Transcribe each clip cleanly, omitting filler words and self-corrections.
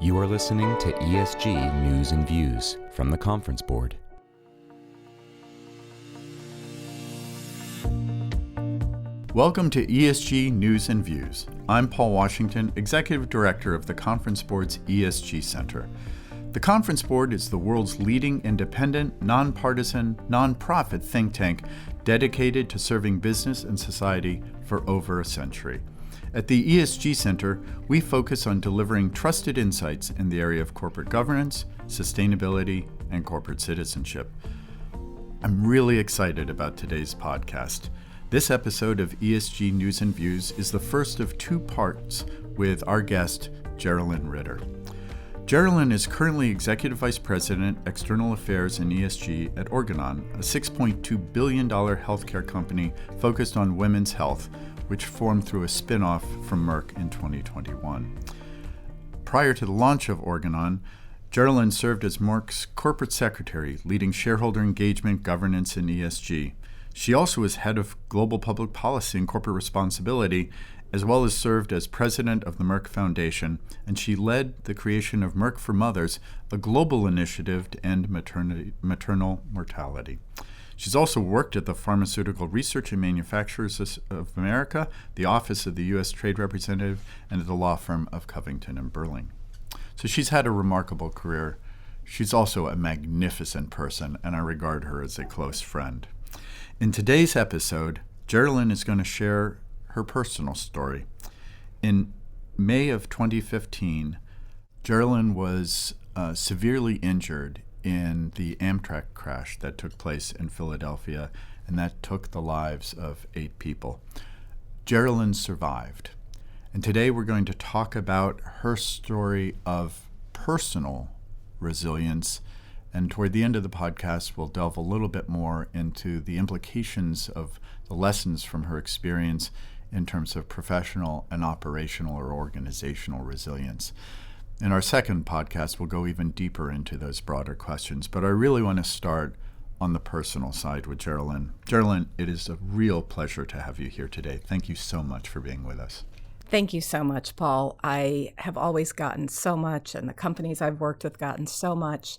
You are listening to ESG News and Views from the Conference Board. Welcome to ESG News and Views. I'm Paul Washington, Executive Director of the Conference Board's ESG Center. The Conference Board is the world's leading independent, nonpartisan, nonprofit think tank dedicated to serving business and society for over a century. At the ESG Center, we focus on delivering trusted insights in the area of corporate governance, sustainability, and corporate citizenship. I'm really excited about today's podcast. This episode of ESG News and Views is the first of two parts with our guest, Geralyn Ritter. Geralyn is currently Executive Vice President, External Affairs and ESG at Organon, a $6.2 billion healthcare company focused on women's health, which formed through a spin-off from Merck in 2021. Prior to the launch of Organon, Geralyn served as Merck's corporate secretary, leading shareholder engagement, governance, and ESG. She also was head of global public policy and corporate responsibility, as well as served as president of the Merck Foundation, and she led the creation of Merck for Mothers, a global initiative to end maternal mortality. She's also worked at the Pharmaceutical Research and Manufacturers of America, the Office of the U.S. Trade Representative, and at the law firm of Covington and Burling. So she's had a remarkable career. She's also a magnificent person, and I regard her as a close friend. In today's episode, Geralyn is going to share her personal story. In May of 2015, Geralyn was severely injured in the Amtrak crash that took place in Philadelphia, and that took the lives of 8 people. Geralyn survived. And today we're going to talk about her story of personal resilience. And toward the end of the podcast, we'll delve a little bit more into the implications of the lessons from her experience in terms of professional and operational or organizational resilience. In our second podcast, we'll go even deeper into those broader questions. But I really want to start on the personal side with Geralyn. Geralyn, it is a real pleasure to have you here today. Thank you so much for being with us. Thank you so much, Paul. I have always gotten so much, and the companies I've worked with gotten so much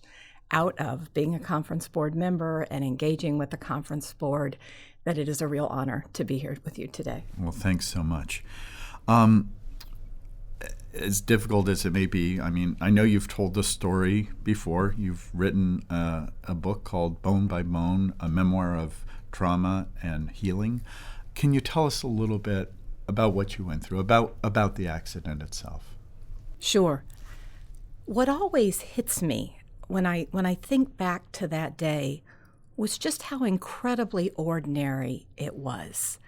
out of being a conference board member and engaging with the conference board, that it is a real honor to be here with you today. Well, thanks so much. As difficult as it may be, I know you've told the story before. You've written a book called Bone by Bone, a memoir of trauma and healing. Can you tell us a little bit about what you went through, about the accident itself? Sure. What always hits me when I think back to that day was just how incredibly ordinary it was.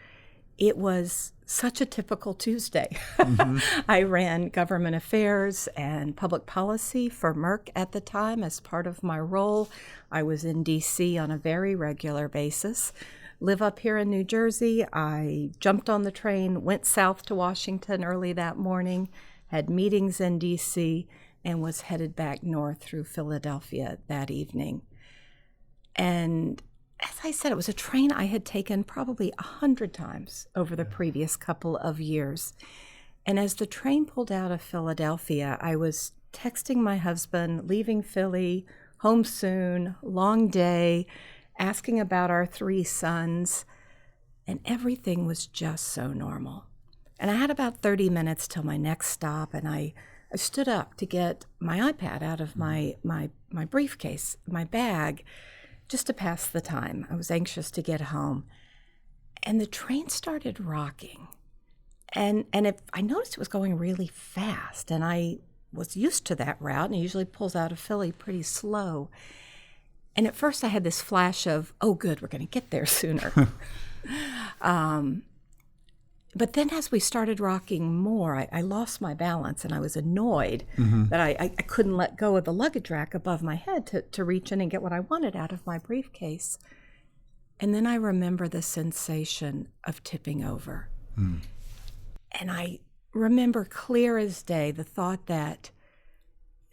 It was such a typical Tuesday. Mm-hmm. I ran government affairs and public policy for Merck at the time as part of my role. I was in D.C. on a very regular basis. Live up here in New Jersey. I jumped on the train, went south to Washington early that morning, had meetings in D.C., and was headed back north through Philadelphia that evening. And as I said, it was a train I had taken probably 100 times over the previous couple of years. And as the train pulled out of Philadelphia, I was texting my husband, leaving Philly, home soon, long day, asking about our 3 sons, and everything was just so normal. And I had about 30 minutes till my next stop, and I stood up to get my iPad out of my briefcase, my bag, just to pass the time. I was anxious to get home. And the train started rocking. And I noticed it was going really fast, and I was used to that route, and it usually pulls out of Philly pretty slow. And at first I had this flash of, oh, good, we're going to get there sooner. But then as we started rocking more, I lost my balance, and I was annoyed that I couldn't let go of the luggage rack above my head to reach in and get what I wanted out of my briefcase. And then I remember the sensation of tipping over. And I remember clear as day the thought that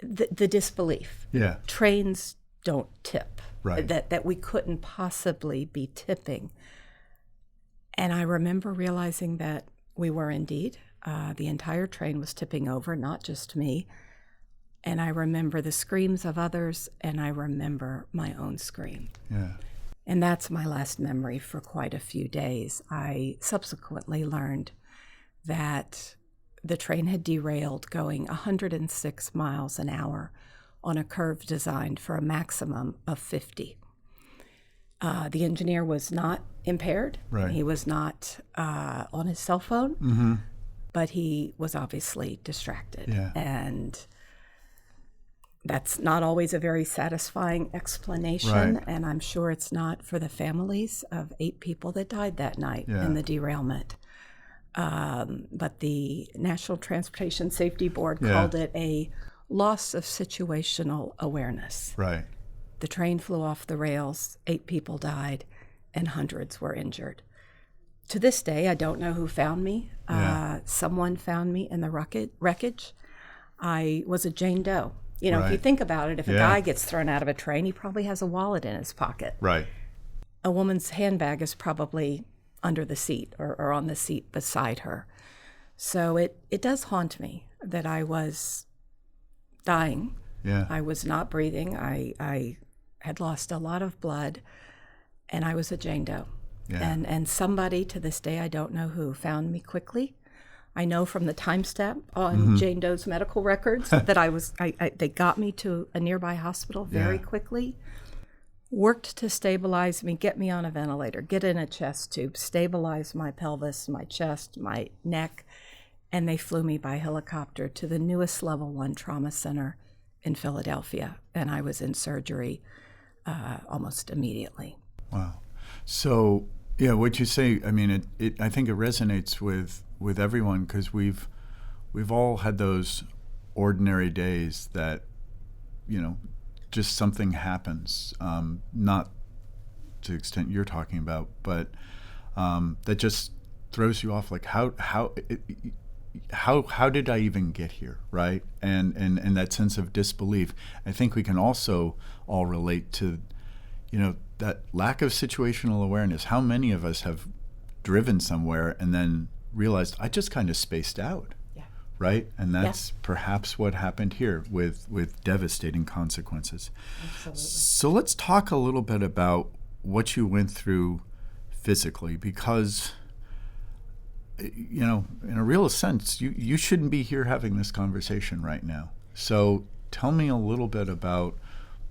the disbelief. Yeah. Trains don't tip. Right. That we couldn't possibly be tipping. And I remember realizing that we were indeed. The entire train was tipping over, not just me. And I remember the screams of others, and I remember my own scream. Yeah. And that's my last memory for quite a few days. I subsequently learned that the train had derailed going 106 miles an hour on a curve designed for a maximum of 50. The engineer was not impaired. Right. He was not on his cell phone, Mm-hmm. but he was obviously distracted. Yeah. And that's not always a very satisfying explanation, Right. and I'm sure it's not for the families of 8 people that died that night Yeah. in the derailment. But the National Transportation Safety Board Yeah. called it a loss of situational awareness. Right. The train flew off the rails, 8 people died, and hundreds were injured. To this day, I don't know who found me. Yeah. Someone found me in the wreckage. I was a Jane Doe. You know, if you Right. think about it, if a Yeah. guy gets thrown out of a train, he probably has a wallet in his pocket. Right. A woman's handbag is probably under the seat or on the seat beside her. So it does haunt me that I was dying. Yeah. I was not breathing. I had lost a lot of blood, and I was a Jane Doe. Yeah. And somebody, to this day, I don't know who, found me quickly. I know from the timestamp on Jane Doe's medical records that they got me to a nearby hospital very Yeah. quickly, worked to stabilize me, get me on a ventilator, get in a chest tube, stabilize my pelvis, my chest, my neck, and they flew me by helicopter to the newest level 1 trauma center in Philadelphia, and I was in surgery almost immediately. Wow. So, yeah, what you say, I mean, I think it resonates with everyone, because we've all had those ordinary days that, you know, just something happens, not to the extent you're talking about, but that just throws you off. Like, how did I even get here, right? And that sense of disbelief. I think we can also all relate to, you know, that lack of situational awareness. How many of us have driven somewhere and then realized, I just kind of spaced out, Yeah. right? And that's perhaps what happened here with devastating consequences. Absolutely. So let's talk a little bit about what you went through physically, because, you know, in a real sense, you shouldn't be here having this conversation right now. So tell me a little bit about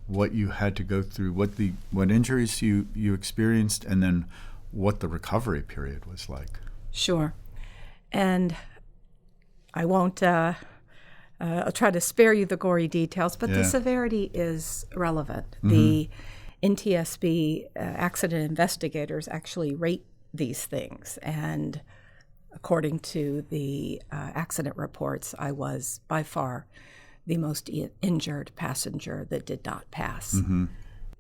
what you had to go through, what injuries you experienced, and then what the recovery period was like. Sure. And I won't, I'll try to spare you the gory details, but the severity is relevant. Mm-hmm. The NTSB accident investigators actually rate these things. And according to the accident reports, I was by far the most injured passenger that did not pass. Mm-hmm.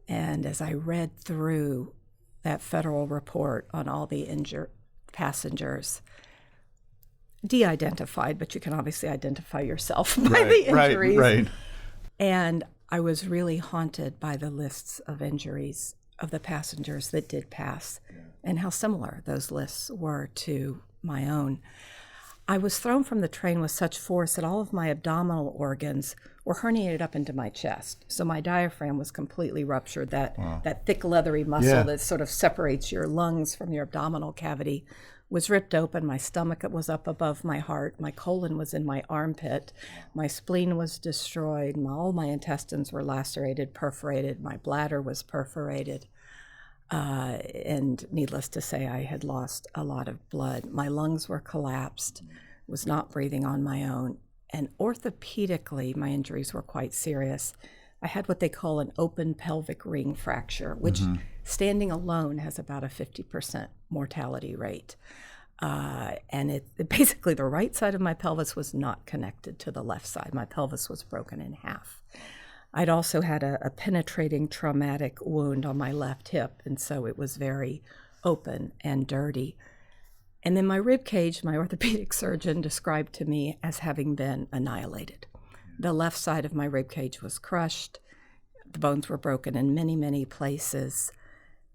And as I read through that federal report on all the injured passengers, de-identified, but you can obviously identify yourself by the injuries. Right. And I was really haunted by the lists of injuries of the passengers that did pass, and how similar those lists were to my own. I was thrown from the train with such force that all of my abdominal organs were herniated up into my chest. So my diaphragm was completely ruptured, that thick leathery muscle that sort of separates your lungs from your abdominal cavity was ripped open. My stomach was up above my heart. My colon was in my armpit. My spleen was destroyed. All my intestines were lacerated, perforated. My bladder was perforated. And needless to say, I had lost a lot of blood. My lungs were collapsed, was not breathing on my own. And orthopedically, my injuries were quite serious. I had what they call an open pelvic ring fracture, which standing alone has about a 50% mortality rate. And it basically, the right side of my pelvis was not connected to the left side. My pelvis was broken in half. I'd also had a penetrating traumatic wound on my left hip, and so it was very open and dirty. And then my rib cage, my orthopedic surgeon described to me as having been annihilated. The left side of my rib cage was crushed. The bones were broken in many, many places,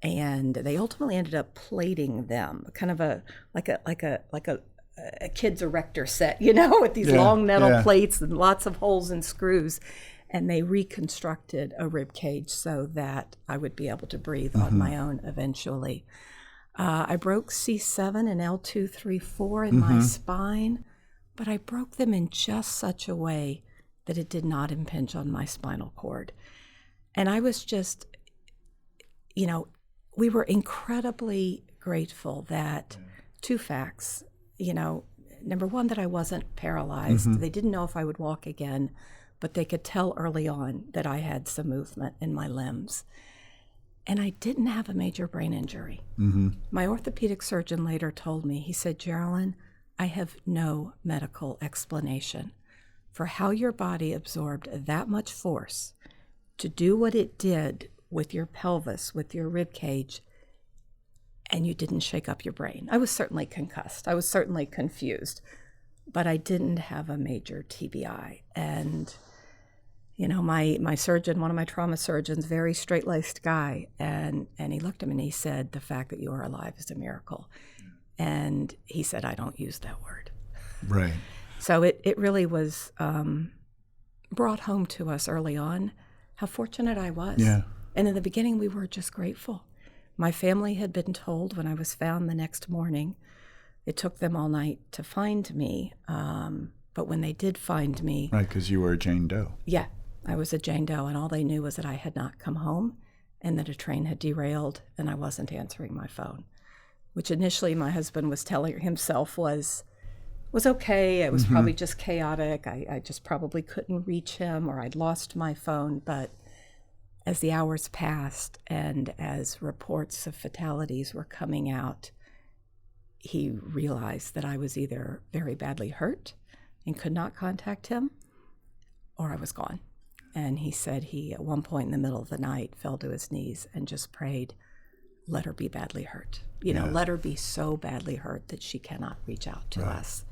and they ultimately ended up plating them, kind of like a a kid's erector set, with these long metal plates and lots of holes and screws. And they reconstructed a rib cage so that I would be able to breathe on my own eventually. I broke C7 and L2-3-4 in my spine, but I broke them in just such a way that it did not impinge on my spinal cord. And I was just, we were incredibly grateful that two facts, number one, that I wasn't paralyzed. They didn't know if I would walk again, but they could tell early on that I had some movement in my limbs. And I didn't have a major brain injury. My orthopedic surgeon later told me, he said, Geralyn, I have no medical explanation for how your body absorbed that much force to do what it did with your pelvis, with your rib cage, and you didn't shake up your brain. I was certainly concussed. I was certainly confused, but I didn't have a major TBI. And my surgeon, one of my trauma surgeons, very straight-laced guy, and he looked at me and he said, the fact that you are alive is a miracle. And he said, I don't use that word. Right. So it really was brought home to us early on how fortunate I was. Yeah. And in the beginning, we were just grateful. My family had been told when I was found the next morning, it took them all night to find me. But when they did find me... Right, because you were a Jane Doe. Yeah, I was a Jane Doe, and all they knew was that I had not come home and that a train had derailed and I wasn't answering my phone, which initially my husband was telling himself was okay. It was probably just chaotic. I just probably couldn't reach him, or I'd lost my phone. But as the hours passed and as reports of fatalities were coming out, he realized that I was either very badly hurt and could not contact him, or I was gone. And he said he, at one point in the middle of the night, fell to his knees and just prayed, let her be badly hurt. Let her be so badly hurt that she cannot reach out to us.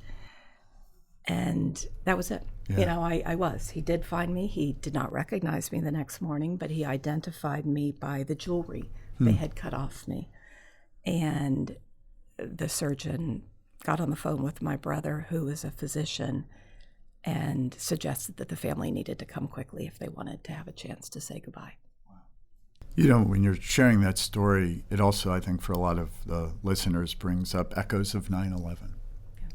And that was it. Yeah. I was. He did find me. He did not recognize me the next morning, but he identified me by the jewelry they had cut off me. And the surgeon got on the phone with my brother, who is a physician, and suggested that the family needed to come quickly if they wanted to have a chance to say goodbye. When you're sharing that story, it also, I think, for a lot of the listeners, brings up echoes of 9/11,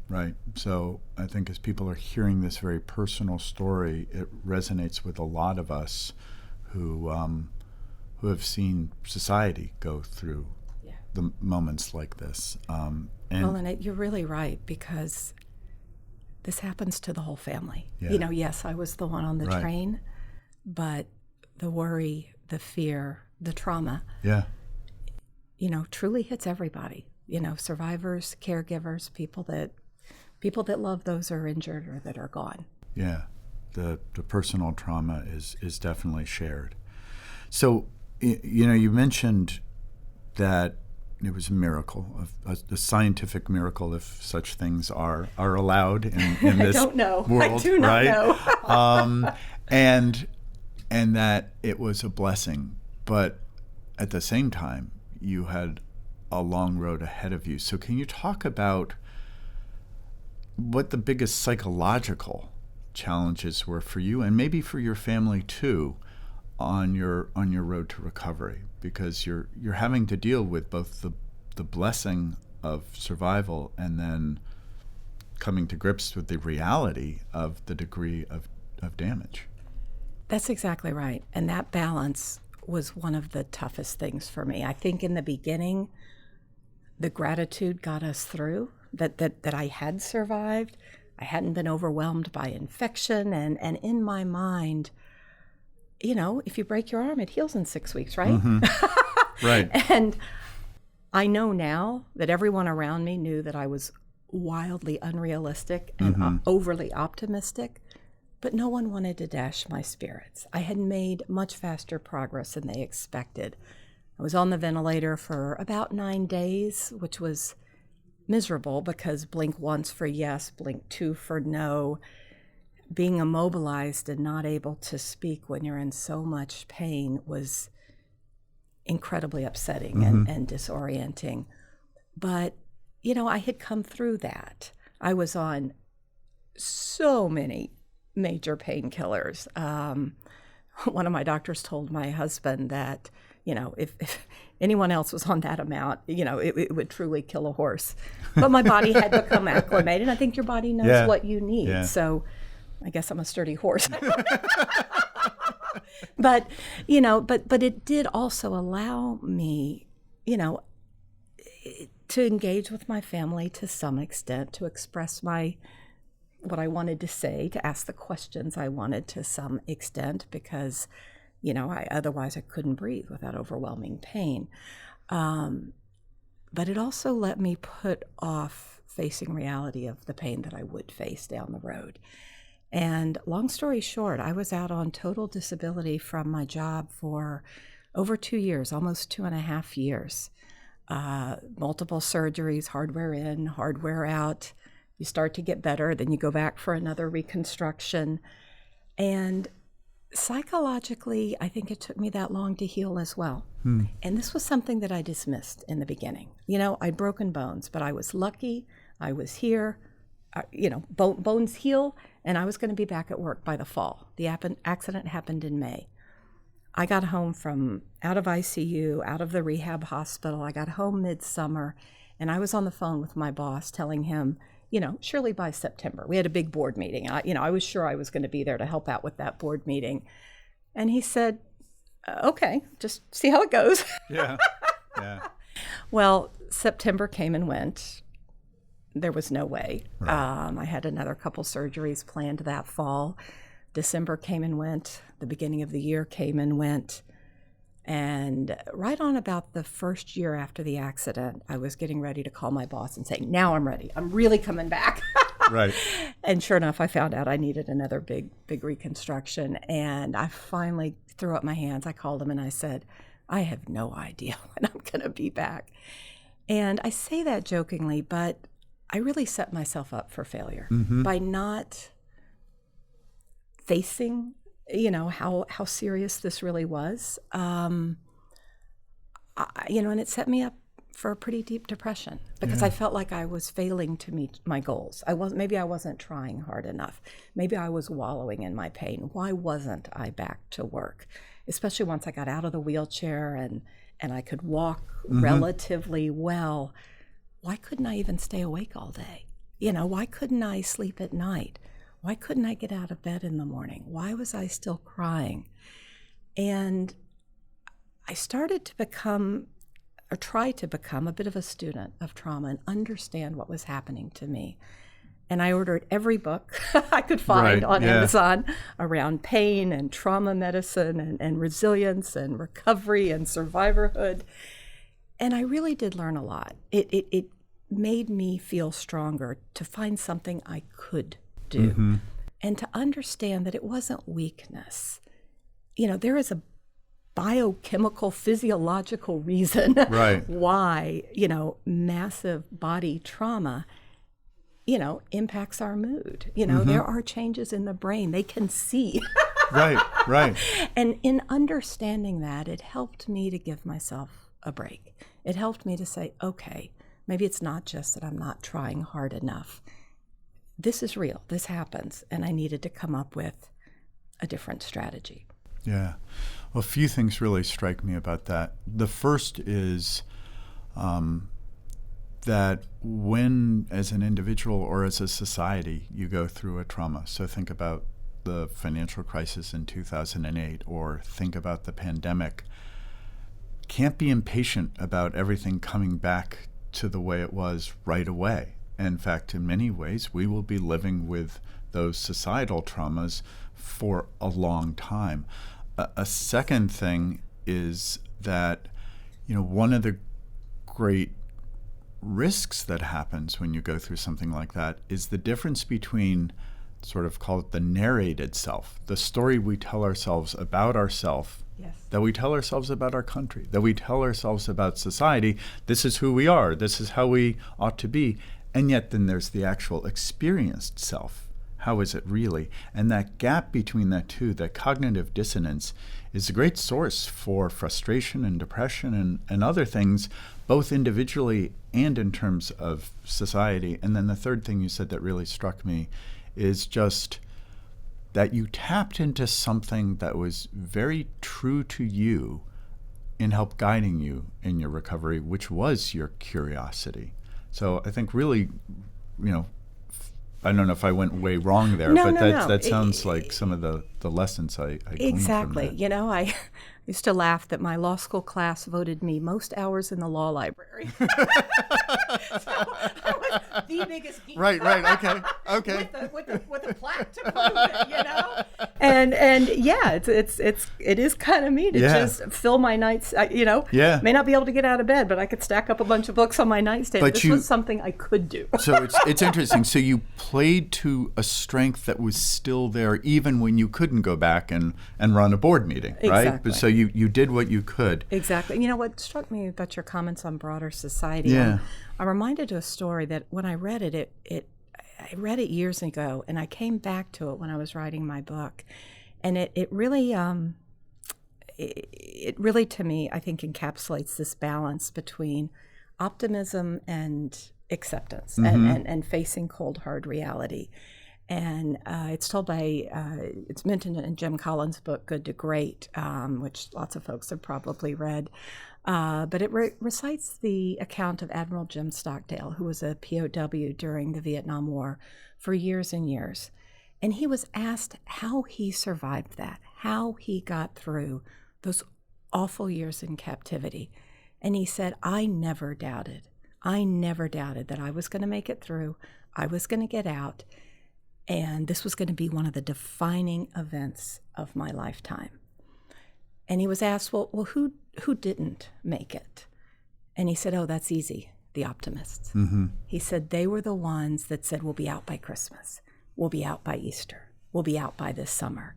right? So I think as people are hearing this very personal story, it resonates with a lot of us who have seen society go through the moments like this. And you're really right, because this happens to the whole family. Yeah. Yes, I was the one on the train, but the worry, the fear, the trauma, truly hits everybody. Survivors, caregivers, people that love those who are injured or that are gone. Yeah, the personal trauma is definitely shared. So, you mentioned that it was a miracle, a scientific miracle, if such things are allowed in this I don't know. world, I do not know. And that it was a blessing, but at the same time, you had a long road ahead of you. So can you talk about what the biggest psychological challenges were for you, and maybe for your family too, on your road to recovery? Because you're having to deal with both the blessing of survival and then coming to grips with the reality of the degree of damage. That's exactly right. And that balance was one of the toughest things for me. I think in the beginning, the gratitude got us through, that I had survived. I hadn't been overwhelmed by infection. And in my mind, if you break your arm, it heals in 6 weeks, right? Right. And I know now that everyone around me knew that I was wildly unrealistic and overly optimistic, but no one wanted to dash my spirits. I had made much faster progress than they expected. I was on the ventilator for about 9 days, which was miserable because blink once for yes, blink two for no. Being immobilized and not able to speak when you're in so much pain was incredibly upsetting and disorienting. But, I had come through that. I was on so many major painkillers. One of my doctors told my husband that, if anyone else was on that amount, it would truly kill a horse. But my body had become acclimated. I think your body knows what you need. Yeah. So I guess I'm a sturdy horse. But it did also allow me, to engage with my family to some extent, to express what I wanted to say, to ask the questions I wanted to some extent, because, otherwise I couldn't breathe without overwhelming pain. But it also let me put off facing reality of the pain that I would face down the road. And long story short, I was out on total disability from my job for over 2 years, almost 2.5 years. Multiple surgeries, hardware in, hardware out. You start to get better, then you go back for another reconstruction. And psychologically, I think it took me that long to heal as well. And this was something that I dismissed in the beginning. I'd broken bones, but I was lucky. I was here. Bones heal, and I was going to be back at work by the fall. The accident happened in May. I got home from out of ICU, out of the rehab hospital. I got home midsummer, and I was on the phone with my boss telling him, surely by September. We had a big board meeting. I was sure I was going to be there to help out with that board meeting. And he said, okay, just see how it goes. Yeah. Well, September came and went. There was no way. Right. I had another couple surgeries planned that fall. December came and went. The beginning of the year came and went. And right on about the first year after the accident, I was getting ready to call my boss and say, now I'm ready. I'm really coming back. Right. And sure enough, I found out I needed another big reconstruction. And I finally threw up my hands. I called him and I said, I have no idea when I'm going to be back. And I say that jokingly, but I really set myself up for failure by not facing, how serious this really was. And it set me up for a pretty deep depression because I felt like I was failing to meet my goals. Maybe I wasn't trying hard enough. Maybe I was wallowing in my pain. Why wasn't I back to work? Especially once I got out of the wheelchair and I could walk relatively well. Why couldn't I even stay awake all day? Why couldn't I sleep at night? Why couldn't I get out of bed in the morning? Why was I still crying? And I started to try to become a bit of a student of trauma and understand what was happening to me. And I ordered every book I could find on Amazon around pain and trauma medicine and resilience and recovery and survivorhood. And I really did learn a lot. It made me feel stronger to find something I could do and to understand that it wasn't weakness. There is a biochemical, physiological reason why, massive body trauma, impacts our mood. There are changes in the brain. They can see. Right. And in understanding that, it helped me to give myself a break. It helped me to say, okay, maybe it's not just that I'm not trying hard enough. This is real. This happens. And I needed to come up with a different strategy. Yeah. Well, a few things really strike me about that. The first is that when, as an individual or as a society, you go through a trauma, so think about the financial crisis in 2008 or think about the pandemic, can't be impatient about everything coming back to the way it was right away. In fact, in many ways, we will be living with those societal traumas for a long time. A second thing is that, one of the great risks that happens when you go through something like that is the difference between sort of call it the narrated self, the story we tell ourselves about ourselves, that we tell ourselves about our country, that we tell ourselves about society. This is who we are. This is how we ought to be. And yet then there's the actual experienced self, how is it really? And that gap between that two, that cognitive dissonance, is a great source for frustration and depression and other things, both individually and in terms of society. And then the third thing you said that really struck me is just that you tapped into something that was very true to you in help guiding you in your recovery, which was your curiosity. So I think really, I don't know if I went way wrong there, that sounds like some of the lessons I gleaned exactly. from that. I used to laugh that my law school class voted me most hours in the law library. So I was the biggest geek. Right. Okay. with a plaque to prove it, And yeah, it is kind of me to just fill my nights. May not be able to get out of bed, but I could stack up a bunch of books on my nightstand. But this was something I could do. So it's interesting. So you played to a strength that was still there, even when you couldn't go back and run a board meeting, right? Exactly. But so you did what you could. Exactly. What struck me about your comments on broader society, I'm reminded of a story that when I read it, I read it years ago, and I came back to it when I was writing my book, and it really to me, I think, encapsulates this balance between optimism and acceptance, and facing cold, hard reality. And it's told by, it's mentioned in Jim Collins' book, Good to Great, which lots of folks have probably read. But it recites the account of Admiral Jim Stockdale, who was a POW during the Vietnam War for years and years. And he was asked how he survived that, how he got through those awful years in captivity. And he said, I never doubted that I was going to make it through, I was going to get out, and this was going to be one of the defining events of my lifetime. And he was asked, well, who didn't make it? And he said, oh, that's easy, the optimists. Mm-hmm. He said they were the ones that said, we'll be out by Christmas, we'll be out by Easter, we'll be out by this summer.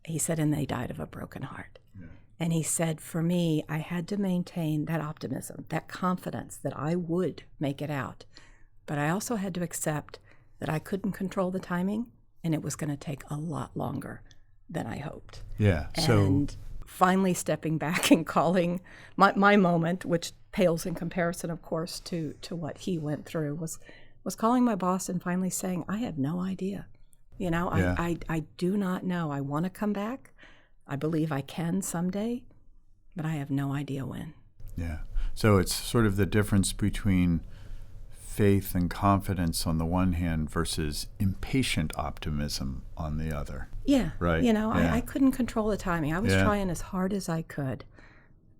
He said, and they died of a broken heart. Yeah. And he said, for me, I had to maintain that optimism, that confidence that I would make it out. But I also had to accept that I couldn't control the timing, and it was going to take a lot longer than I hoped. Yeah. And finally stepping back and calling my moment, which pales in comparison, of course, to what he went through, was calling my boss and finally saying, I have no idea. I do not know. I want to come back. I believe I can someday, but I have no idea when. Yeah. So it's sort of the difference between faith and confidence on the one hand versus impatient optimism on the other. Yeah. Right. I couldn't control the timing. I was trying as hard as I could,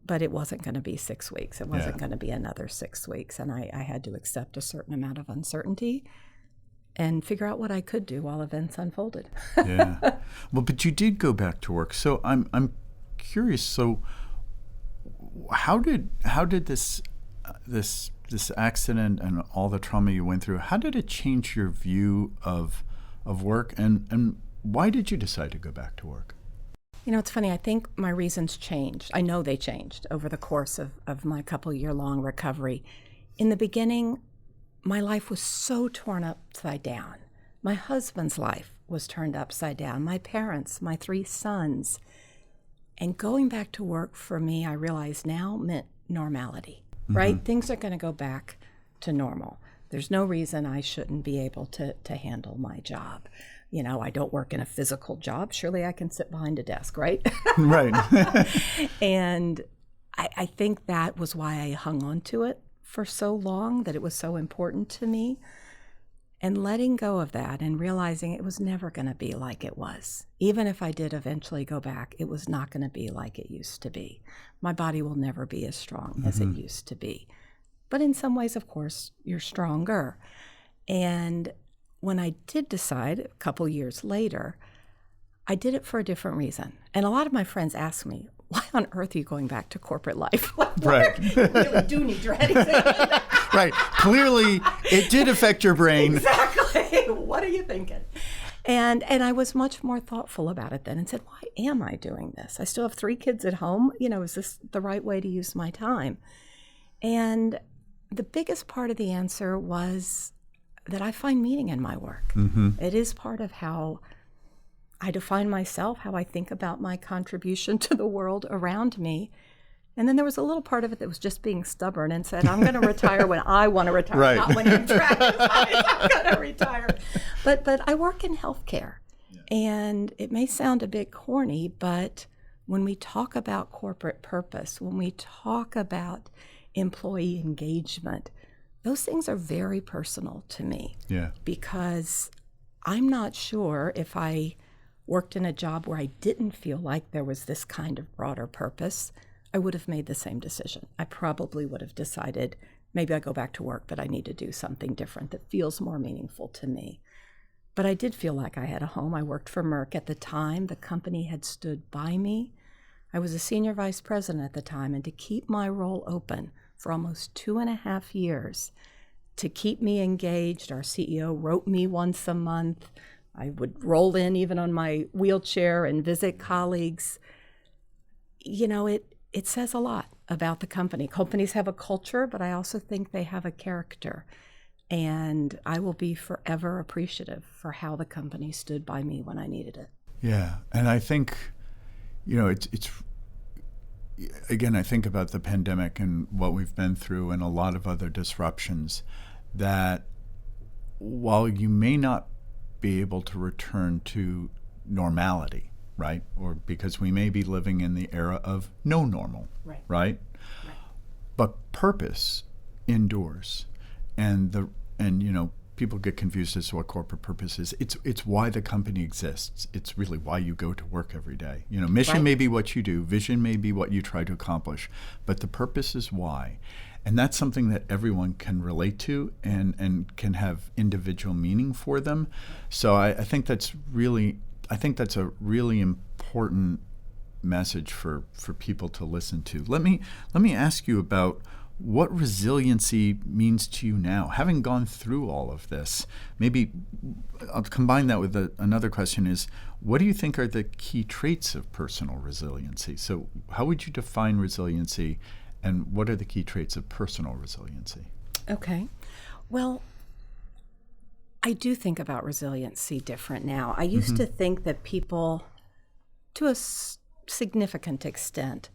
but it wasn't going to be 6 weeks. It wasn't going to be another 6 weeks. And I had to accept a certain amount of uncertainty and figure out what I could do while events unfolded. Yeah. Well, but you did go back to work. So I'm curious. So how did this accident and all the trauma you went through, how did it change your view of work, and why did you decide to go back to work? It's funny. I think my reasons changed. I know they changed over the course of my couple-year-long recovery. In the beginning, my life was so torn upside down. My husband's life was turned upside down. My parents, my 3 sons. And going back to work for me, I realize now, meant normality. Right? Mm-hmm. Things are going to go back to normal. There's no reason I shouldn't be able to handle my job. I don't work in a physical job. Surely I can sit behind a desk, right? Right. And I think that was why I hung on to it for so long, that it was so important to me. And letting go of that and realizing it was never going to be like it was. Even if I did eventually go back, it was not going to be like it used to be. My body will never be as strong as it used to be. But in some ways, of course, you're stronger. And when I did decide a couple years later, I did it for a different reason. And a lot of my friends ask me, why on earth are you going back to corporate life? Right. You really do need your anything. Right. Clearly, it did affect your brain. Exactly. What are you thinking? And I was much more thoughtful about it then and said, why am I doing this? I still have 3 kids at home. Is this the right way to use my time? And the biggest part of the answer was that I find meaning in my work. It is part of how I define myself, how I think about my contribution to the world around me. And then there was a little part of it that was just being stubborn and said, I'm going to retire when I want to retire, not when Amtrak decides I'm going to retire. But I work in healthcare, and it may sound a bit corny, but when we talk about corporate purpose, when we talk about employee engagement, those things are very personal to me. Because I'm not sure if I worked in a job where I didn't feel like there was this kind of broader purpose, I would have made the same decision. I probably would have decided, maybe I go back to work, but I need to do something different that feels more meaningful to me. But I did feel like I had a home. I worked for Merck at the time. The company had stood by me. I was a senior vice president at the time, and to keep my role open for almost 2.5 years, to keep me engaged, our CEO wrote me once a month. I would roll in even on my wheelchair and visit colleagues. You know, it says a lot about the company. Companies have a culture, but I also think they have a character. And I will be forever appreciative for how the company stood by me when I needed it. Yeah, and I think, you know, it's again, I think about the pandemic and what we've been through and a lot of other disruptions, that while you may not be able to return to normality, right? Or because we may be living in the era of no normal, right? But purpose endures. And you know, people get confused as to what corporate purpose is. It's why the company exists. It's really why you go to work every day. You know, mission may be what you do, vision may be what you try to accomplish, but the purpose is why. And that's something that everyone can relate to and can have individual meaning for them. So I think that's a really important message for people to listen to. Let me ask you about what resiliency means to you now, having gone through all of this. Maybe I'll combine that with another question is, what do you think are the key traits of personal resiliency? So how would you define resiliency, and what are the key traits of personal resiliency? Okay. Well, I do think about resiliency different now. I used to think that people, to a significant extent,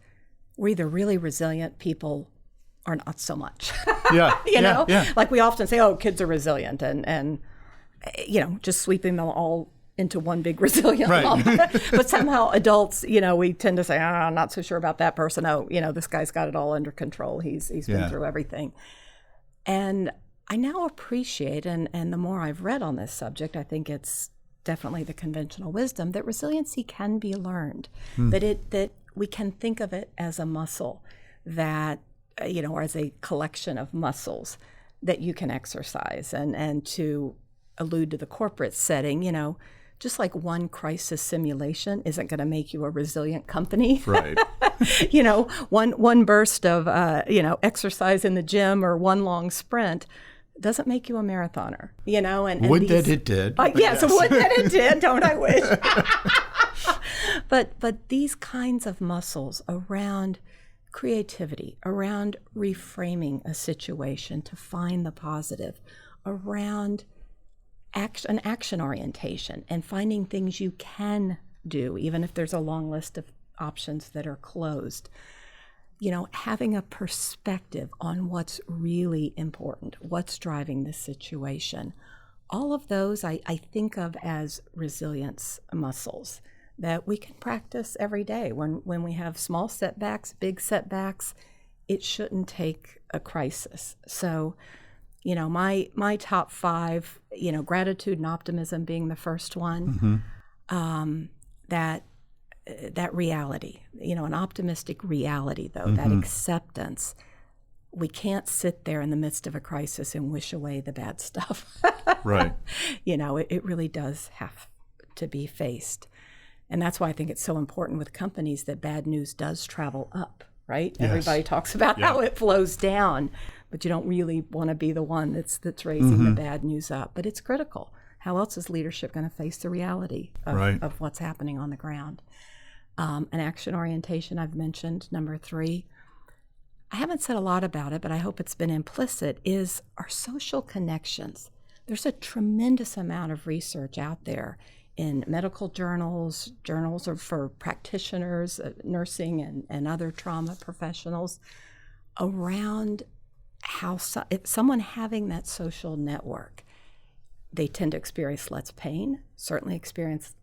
were either really resilient people or not so much. You know, like we often say, oh, kids are resilient, and you know, just sweeping them all into one big resilient lump. But somehow adults, you know, we tend to say, I'm not so sure about that person. Oh, you know, this guy's got it all under control. He's been through everything. And I now appreciate, and the more I've read on this subject, I think it's definitely the conventional wisdom that resiliency can be learned, that we can think of it as a muscle that, you know, or as a collection of muscles that you can exercise. And to allude to the corporate setting, you know, just like one crisis simulation isn't going to make you a resilient company. Right. You know, one burst of, you know, exercise in the gym or one long sprint doesn't make you a marathoner, you know. And would that it did. Yes, would that it did, don't I wish. But these kinds of muscles around creativity, around reframing a situation to find the positive, around action orientation and finding things you can do, even if there's a long list of options that are closed. You know, having a perspective on what's really important, what's driving the situation. All of those I think of as resilience muscles that we can practice every day. When we have small setbacks, big setbacks, it shouldn't take a crisis. So, you know, my top 5, you know, gratitude and optimism being the first one, that reality, you know, an optimistic reality, though, that acceptance. We can't sit there in the midst of a crisis and wish away the bad stuff. Right. You know, it really does have to be faced. And that's why I think it's so important with companies that bad news does travel up, right? Yes. Everybody talks about how it flows down, but you don't really want to be the one that's raising the bad news up. But it's critical. How else is leadership going to face the reality of what's happening on the ground? An action orientation I've mentioned, number 3. I haven't said a lot about it, but I hope it's been implicit, is our social connections. There's a tremendous amount of research out there in medical journals for practitioners, nursing and other trauma professionals, around how if someone having that social network, they tend to experience less pain, certainly experience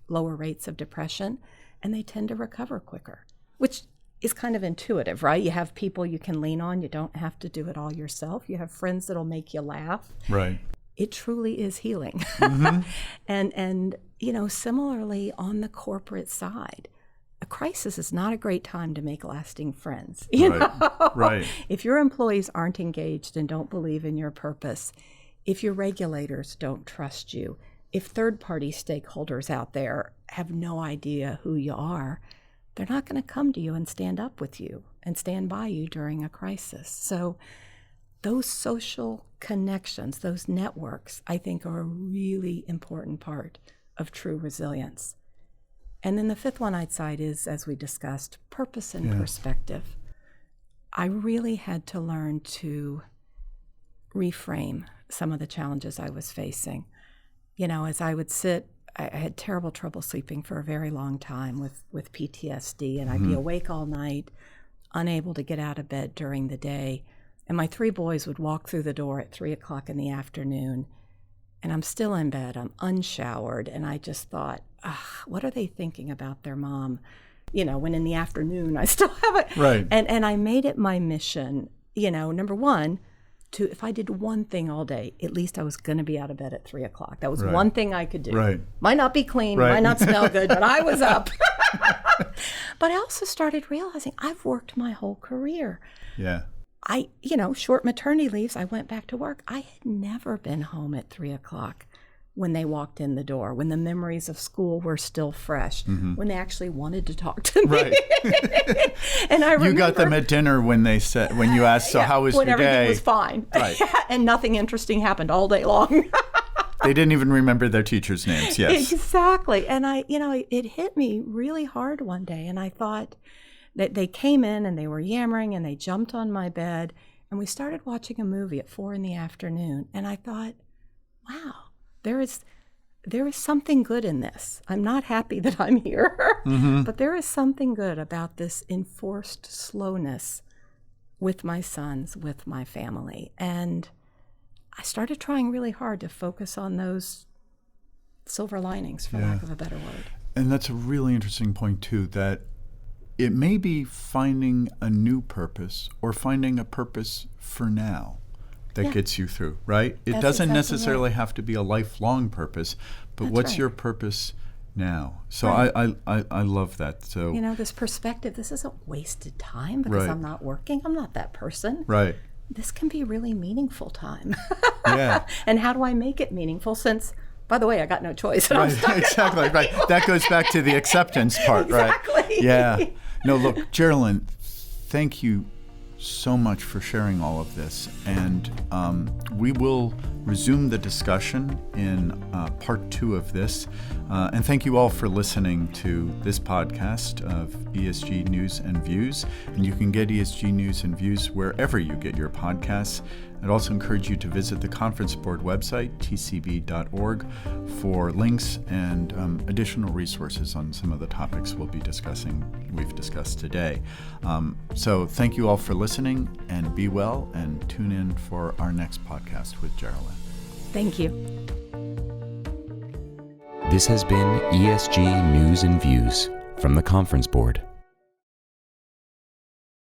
lower rates of depression, and they tend to recover quicker, which is kind of intuitive, right? You have people you can lean on. You don't have to do it all yourself. You have friends that'll make you laugh. Right. It truly is healing. And similarly on the corporate side, a crisis is not a great time to make lasting friends. You know? Right. If your employees aren't engaged and don't believe in your purpose, if your regulators don't trust you, if third-party stakeholders out there have no idea who you are, they're not going to come to you and stand up with you and stand by you during a crisis. So those social connections, those networks, I think are a really important part of true resilience. And then the fifth one I'd cite is, as we discussed, purpose and perspective. I really had to learn to reframe some of the challenges I was facing. As I would sit, I had terrible trouble sleeping for a very long time with PTSD, and I'd be awake all night, unable to get out of bed during the day. And my 3 boys would walk through the door at 3 o'clock in the afternoon, and I'm still in bed, I'm unshowered, and I just thought, what are they thinking about their mom? When in the afternoon I still have it. Right. And I made it my mission, number one, if I did one thing all day, at least I was going to be out of bed at 3 o'clock. That was one thing I could do. Right. Might not be clean, might not smell good, but I was up. But I also started realizing I've worked my whole career. Yeah. Short maternity leaves, I went back to work. I had never been home at 3 o'clock when they walked in the door, when the memories of school were still fresh, when they actually wanted to talk to me. Right. And I remember, you got them at dinner when you asked, so how was your day? When everything was fine. Right. And nothing interesting happened all day long. They didn't even remember their teachers' names, yes. Exactly. And it hit me really hard one day, and I thought that they came in and they were yammering and they jumped on my bed, and we started watching a movie at 4 p.m. And I thought, wow, there is something good in this. I'm not happy that I'm here, but there is something good about this enforced slowness with my sons, with my family. And I started trying really hard to focus on those silver linings, for lack of a better word. And that's a really interesting point, too, that it may be finding a new purpose or finding a purpose for now that gets you through, right? It That's doesn't exactly necessarily right. have to be a lifelong purpose, but That's what's right. your purpose now? So Right. I love that. So This perspective, this isn't wasted time because Right. I'm not working. I'm not that person. Right. This can be really meaningful time. Yeah. And how do I make it meaningful since, by the way, I got no choice. And I'm Right. stuck at Exactly. home Right. That goes back to the acceptance part, Exactly. right? Yeah. No, look, Geralyn, thank you so much for sharing all of this. And we will resume the discussion in part 2 of this. And thank you all for listening to this podcast of ESG News and Views. And you can get ESG News and Views wherever you get your podcasts. I'd also encourage you to visit the Conference Board website, tcb.org, for links and additional resources on some of the topics we've discussed today. So thank you all for listening, and be well, and tune in for our next podcast with Geralyn. Thank you. This has been ESG News and Views from the Conference Board.